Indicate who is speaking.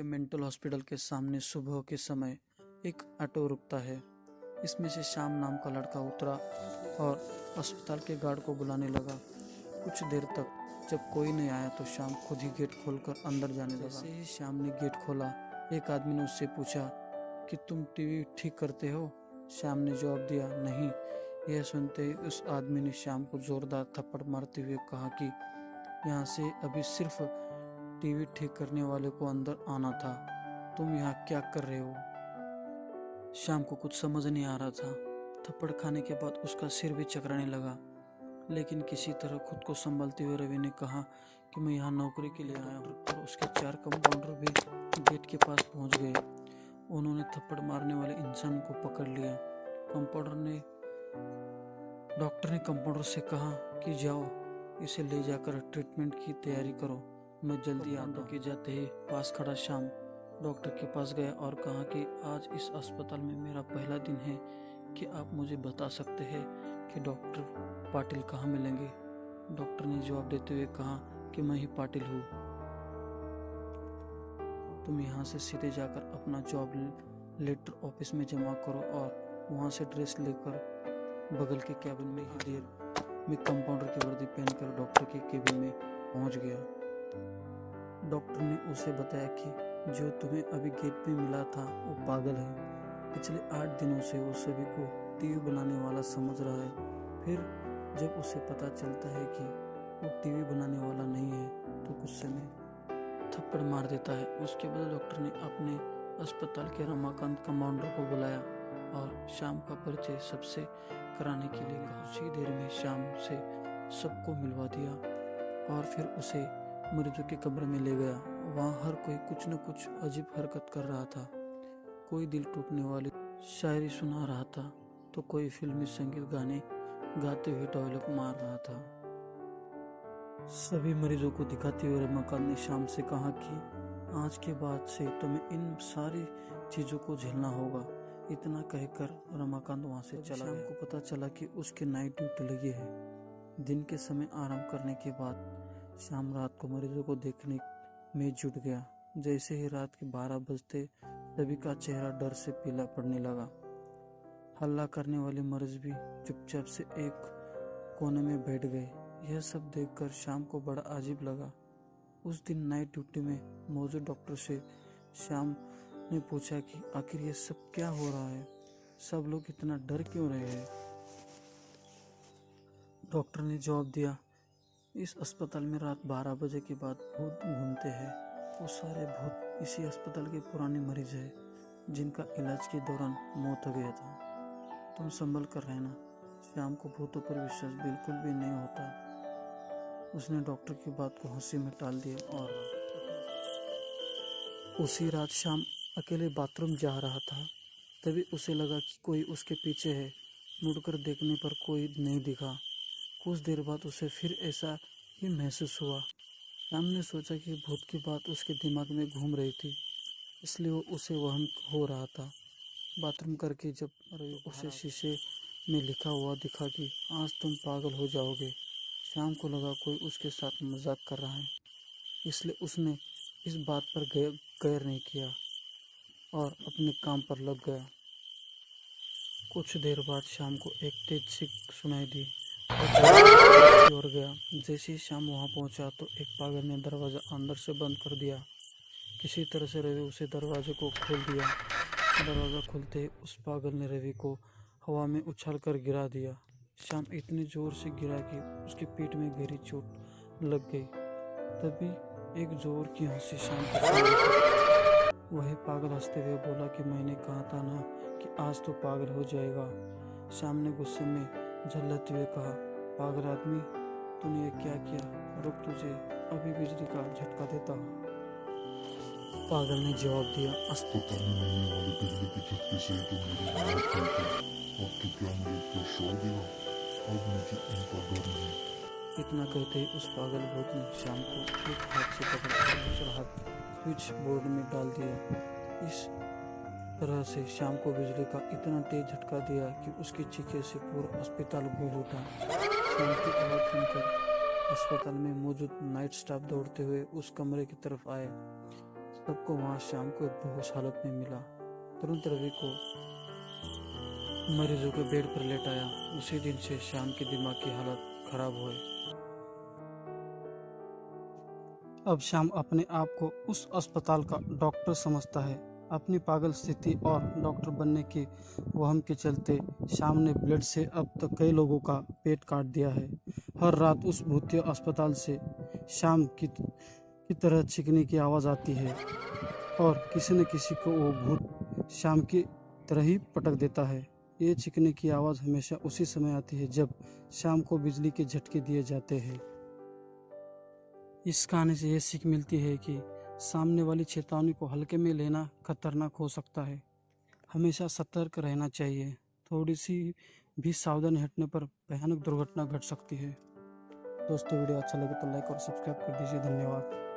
Speaker 1: के mental hospital के सामने सुबह के समय एक ऑटो रुकता है। इसमें से श्याम नाम का लड़का उतरा और अस्पताल के गार्ड को बुलाने लगा। कुछ देर तक जब कोई नहीं आया तो श्याम खुद ही गेट खोलकर अंदर जाने लगा। जैसे ही श्याम ने गेट खोला, एक आदमी ने उससे पूछा कि तुम टीवी ठीक करते हो? श्याम ने जवाब दिया, नहीं। यह सुनते ही उस आदमी ने श्याम को जोरदार थप्पड़ मारते हुए कहा कि यहाँ से अभी सिर्फ टीवी ठीक करने वाले को अंदर आना था, तुम यहाँ क्या कर रहे हो? श्याम को कुछ समझ नहीं आ रहा था। थप्पड़ खाने के बाद उसका सिर भी चकराने लगा, लेकिन किसी तरह खुद को संभालते हुए रवि ने कहा कि मैं यहाँ नौकरी के लिए आया हूँ। और उसके 4 कंपाउंडर भी गेट के पास पहुँच गए। उन्होंने थप्पड़ मारने वाले इंसान को पकड़ लिया। डॉक्टर ने कंपाउंडर से कहा कि जाओ, इसे ले जाकर ट्रीटमेंट की तैयारी करो, मैं जल्दी आता हूँ। जाते ही पास खड़ा श्याम डॉक्टर के पास गया और कहा कि आज इस अस्पताल में मेरा पहला दिन है, कि आप मुझे बता सकते हैं कि डॉक्टर पाटिल कहाँ मिलेंगे? डॉक्टर ने जवाब देते हुए कहा कि मैं ही पाटिल हूँ। तुम यहाँ से सीधे जाकर अपना जॉब लेटर ऑफिस में जमा करो और वहाँ से ड्रेस लेकर बगल के कैबिन में ही देर में कंपाउंडर की वर्दी पहनकर डॉक्टर के केबिन में पहुँच गया। डॉक्टर ने उसे बताया कि जो तुम्हें अभी गेट पे मिला था वो पागल है। पिछले 8 दिनों से वो सभी को टीवी बनाने वाला समझ रहा है। फिर जब उसे पता चलता है कि वो टीवी बनाने वाला नहीं है तो गुस्से में थप्पड़ मार देता है। उसके बाद डॉक्टर ने अपने अस्पताल के रमाकांत कंपाउंडर को बुलाया और श्याम का परिचय सबसे कराने के लिए कहा। उसी देर में श्याम से सबको मिलवा दिया और फिर उसे मरीजों के कमरे में ले गया। वहाँ हर कोई कुछ न कुछ अजीब हरकत कर रहा था। कोई दिल टूटने वाली शायरी सुना रहा था तो कोई फिल्मी संगीत गाने गाते हुए टॉयलेट मार रहा था। सभी मरीजों को दिखाते हुए रमाकांत ने श्याम से कहा कि आज के बाद से तुम्हें इन सारी चीज़ों को झेलना होगा। इतना कहकर रमाकांत वहाँ से चला गया। श्याम को पता चला कि उसके नाइट ड्यूटी लगी है। दिन के समय आराम करने के बाद श्याम रात को मरीजों को देखने में जुट गया। जैसे ही रात के 12 बजते सभी का चेहरा डर से पीला पड़ने लगा। हल्ला करने वाले मरीज भी चुपचाप से एक कोने में बैठ गए। यह सब देखकर श्याम को बड़ा अजीब लगा। उस दिन नाइट ड्यूटी में मौजूद डॉक्टर से श्याम ने पूछा कि आखिर ये सब क्या हो रहा है, सब लोग इतना डर क्यों रहे हैं? डॉक्टर ने जवाब दिया, इस अस्पताल में रात 12 बजे के बाद भूत घूमते हैं। वो सारे भूत इसी अस्पताल के पुराने मरीज हैं जिनका इलाज के दौरान मौत हो गया था। तुम संभल कर रहना। श्याम को भूतों पर विश्वास बिल्कुल भी नहीं होता। उसने डॉक्टर की बात को हंसी में टाल दिया और उसी रात श्याम अकेले बाथरूम जा रहा था। तभी उसे लगा कि कोई उसके पीछे है। मुड़कर देखने पर कोई नहीं दिखा। कुछ देर बाद उसे फिर ऐसा ही महसूस हुआ। श्याम ने सोचा कि भूत की बात उसके दिमाग में घूम रही थी, इसलिए वो उसे वहम हो रहा था। बाथरूम करके जब उसे शीशे में लिखा हुआ दिखा कि आज तुम पागल हो जाओगे, श्याम को लगा कोई उसके साथ मजाक कर रहा है, इसलिए उसने इस बात पर गौर नहीं किया और अपने काम पर लग गया। कुछ देर बाद श्याम को एक तेज चीख सुनाई दी और गया। जैसे ही श्याम वहां पहुंचा तो एक पागल ने दरवाजा अंदर से बंद कर दिया। किसी तरह से रवि उसे दरवाजे को खोल दिया। दरवाजा खुलते ही उस पागल ने रवि को हवा में उछाल कर गिरा दिया। श्याम इतनी जोर से गिरा कि उसकी पीठ में गहरी चोट लग गई। तभी एक जोर की हंसी श्याम को वही पागल हंसते हुए बोला कि मैंने कहा था ना कि आज तो पागल हो जाएगा। श्याम ने गुस्से में झल्लाते हुए कहा, पागल आदमी, तूने ये क्या किया? रुक, तुझे अभी बिजली का झटका देता हूँ। पागल ने जवाब दिया,
Speaker 2: अस्पताल में मिलने वाले बिजली के झटके से तो मेरी मौत हुई थी। अब तो क्या मेरे को छोड़ देगा? अब मुझे इनका डर नहीं।
Speaker 1: इतना कहते ही उस पागल भूत ने श्याम को एक हाथ से पकड़कर दूसरा हाथ स्विच बोर्ड में डाल दिया। इस तरह से श्याम को बिजली का इतना तेज झटका दिया कि उसकी चीखे से पूरा अस्पताल गूंज उठा। श्याम की आवाज सुनकर अस्पताल में मौजूद नाइट स्टाफ दौड़ते हुए उस कमरे की तरफ आए। तब को वहाँ श्याम को बेहोश हालत में मिला। तुरंत रवि को मरीजों के बेड पर लेटाया। उसी दिन से श्याम की दिमाग की हालत खराब हुई।
Speaker 3: अब श्याम अपने आप को उस अस्पताल का डॉक्टर समझता है। अपनी पागल स्थिति और डॉक्टर बनने के वहम के चलते श्याम ने ब्लड से अब तक कई लोगों का पेट काट दिया है। हर रात उस भूतिया अस्पताल से श्याम की तरह चीखने की आवाज़ आती है और किसी न किसी को वो भूत श्याम की तरह ही पटक देता है। ये चीखने की आवाज़ हमेशा उसी समय आती है जब श्याम को बिजली के झटके दिए जाते हैं। इस कहानी से ये सीख मिलती है कि सामने वाली चेतावनी को हल्के में लेना खतरनाक हो सकता है। हमेशा सतर्क रहना चाहिए। थोड़ी सी भी सावधानी हटने पर भयानक दुर्घटना घट सकती है। दोस्तों वीडियो अच्छा लगे तो लाइक और सब्सक्राइब कर दीजिए। धन्यवाद।